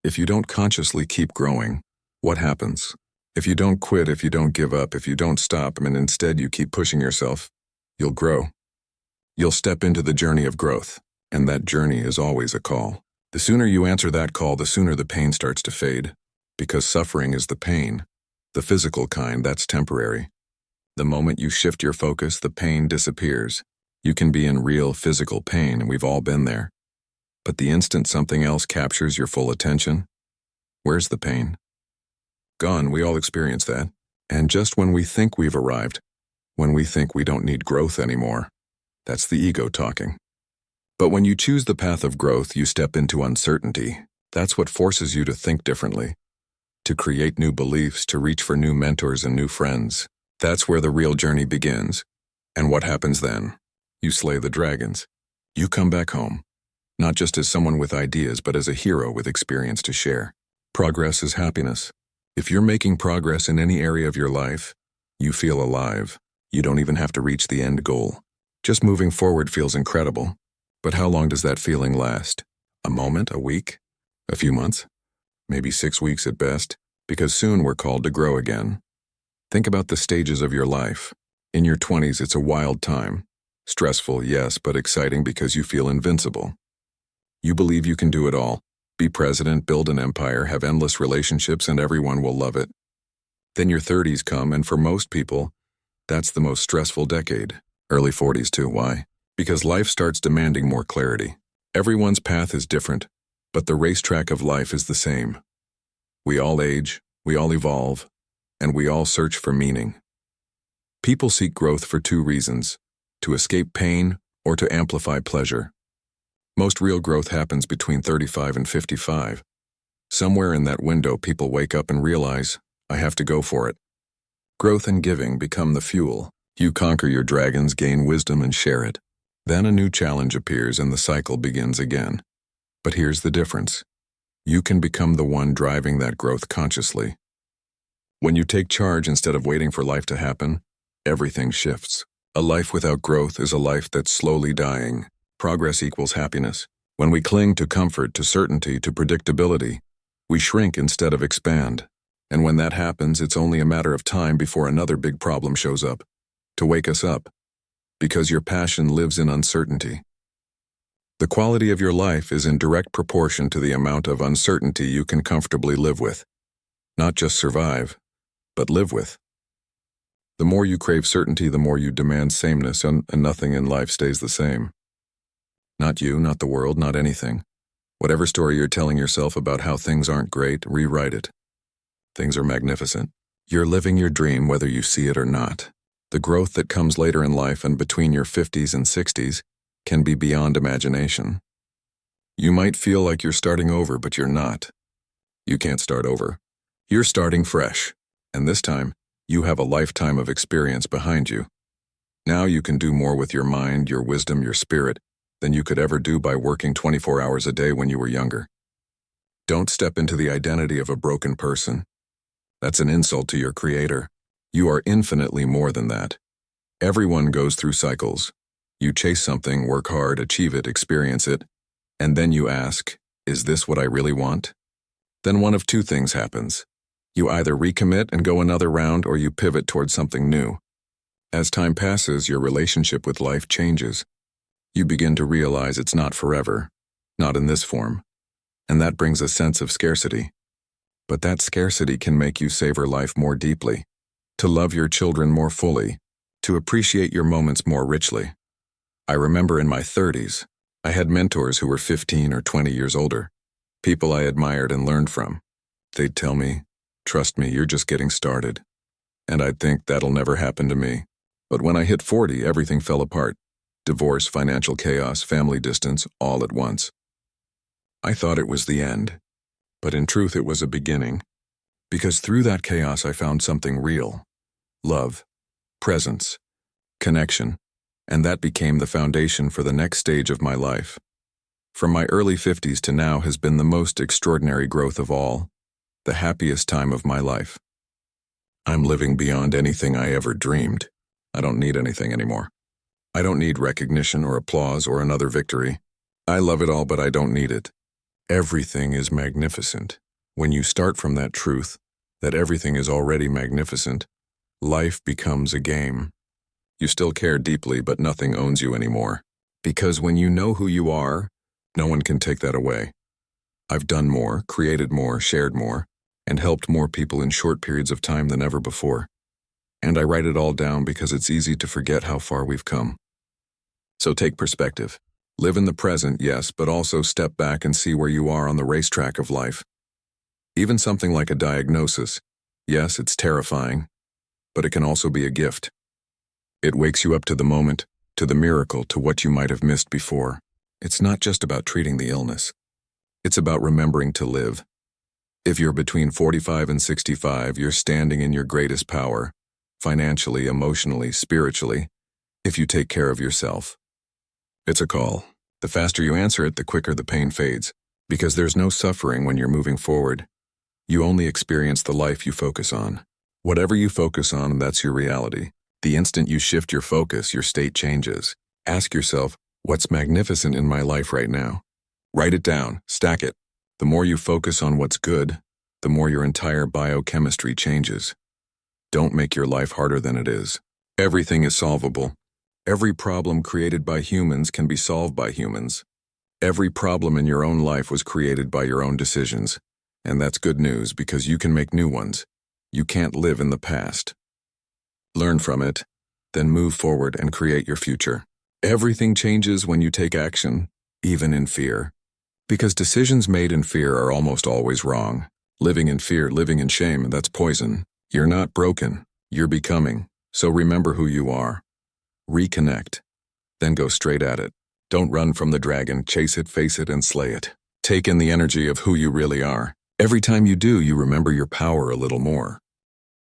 If you don't consciously keep growing, what happens? If you don't quit, if you don't give up, if you don't stop, and instead you keep pushing yourself, you'll grow. You'll step into the journey of growth, and that journey is always a call. The sooner you answer that call, the sooner the pain starts to fade, because suffering is the pain, the physical kind that's temporary. The moment you shift your focus, the pain disappears. You can be in real physical pain, and we've all been there. But the instant something else captures your full attention, where's the pain? Gone. We all experience that. And just when we think we've arrived, when we think we don't need growth anymore, that's the ego talking. But when you choose the path of growth, you step into uncertainty. That's what forces you to think differently, to create new beliefs, to reach for new mentors and new friends. That's where the real journey begins. And what happens then? You slay the dragons. You come back home, not just as someone with ideas, but as a hero with experience to share. Progress is happiness. If you're making progress in any area of your life, you feel alive. You don't even have to reach the end goal. Just moving forward feels incredible. But how long does that feeling last? A moment? A week? A few months? Maybe 6 weeks at best, because soon we're called to grow again. Think about the stages of your life. In your 20s, it's a wild time. Stressful, yes, but exciting because you feel invincible. You believe you can do it all. Be president, build an empire, have endless relationships, and everyone will love it. Then your 30s come, and for most people, that's the most stressful decade. Early 40s too. Why? Because life starts demanding more clarity. Everyone's path is different, but the racetrack of life is the same. We all age, we all evolve, and we all search for meaning. People seek growth for 2 reasons: to escape pain or to amplify pleasure. Most real growth happens between 35 and 55. Somewhere in that window, people wake up and realize, I have to go for it. Growth and giving become the fuel. You conquer your dragons, gain wisdom, and share it. Then a new challenge appears and the cycle begins again. But here's the difference. You can become the one driving that growth consciously. When you take charge instead of waiting for life to happen, everything shifts. A life without growth is a life that's slowly dying. Progress equals happiness. When we cling to comfort, to certainty, to predictability, we shrink instead of expand. And when that happens, it's only a matter of time before another big problem shows up, to wake us up, because your passion lives in uncertainty. The quality of your life is in direct proportion to the amount of uncertainty you can comfortably live with. Not just survive, but live with. The more you crave certainty, the more you demand sameness, and nothing in life stays the same. Not you, not the world, not anything. Whatever story you're telling yourself about how things aren't great, rewrite it. Things are magnificent. You're living your dream whether you see it or not. The growth that comes later in life and between your 50s and 60s can be beyond imagination. You might feel like you're starting over, but you're not. You can't start over. You're starting fresh. And this time, you have a lifetime of experience behind you. Now you can do more with your mind, your wisdom, your spirit, than you could ever do by working 24 hours a day when you were younger. Don't step into the identity of a broken person. That's an insult to your creator. You are infinitely more than that. Everyone goes through cycles. You chase something, work hard, achieve it, experience it, and then you ask, is this what I really want? Then one of 2 things happens. You either recommit and go another round, or you pivot towards something new. As time passes, your relationship with life changes. You begin to realize it's not forever, not in this form, and that brings a sense of scarcity. But that scarcity can make you savor life more deeply, to love your children more fully, to appreciate your moments more richly. I remember in my 30s, I had mentors who were 15 or 20 years older, people I admired and learned from. They'd tell me, trust me, you're just getting started. And I'd think that'll never happen to me. But when I hit 40, everything fell apart. Divorce, financial chaos, family distance, all at once. I thought it was the end, but in truth it was a beginning, because through that chaos I found something real: love, presence, connection, and that became the foundation for the next stage of my life. From my early 50s to now has been the most extraordinary growth of all, the happiest time of my life. I'm living beyond anything I ever dreamed. I don't need anything anymore. I don't need recognition or applause or another victory. I love it all, but I don't need it. Everything is magnificent. When you start from that truth, that everything is already magnificent, life becomes a game. You still care deeply, but nothing owns you anymore. Because when you know who you are, no one can take that away. I've done more, created more, shared more, and helped more people in short periods of time than ever before. And I write it all down because it's easy to forget how far we've come. So take perspective. Live in the present, yes, but also step back and see where you are on the racetrack of life. Even something like a diagnosis, yes, it's terrifying, but it can also be a gift. It wakes you up to the moment, to the miracle, to what you might have missed before. It's not just about treating the illness. It's about remembering to live. If you're between 45 and 65, you're standing in your greatest power, financially, emotionally, spiritually, if you take care of yourself. It's a call. The faster you answer it, the quicker the pain fades, because there's no suffering when you're moving forward. You only experience the life you focus on. Whatever you focus on, that's your reality. The instant you shift your focus, your state changes. Ask yourself, what's magnificent in my life right now? Write it down, stack it. The more you focus on what's good, the more your entire biochemistry changes. Don't make your life harder than it is. Everything is solvable. Every problem created by humans can be solved by humans. Every problem in your own life was created by your own decisions. And that's good news because you can make new ones. You can't live in the past. Learn from it, then move forward and create your future. Everything changes when you take action, even in fear. Because decisions made in fear are almost always wrong. Living in fear, living in shame, that's poison. You're not broken. You're becoming. So remember who you are. Reconnect. Then go straight at it. Don't run from the dragon. Chase it, face it, and slay it. Take in the energy of who you really are. Every time you do, you remember your power a little more.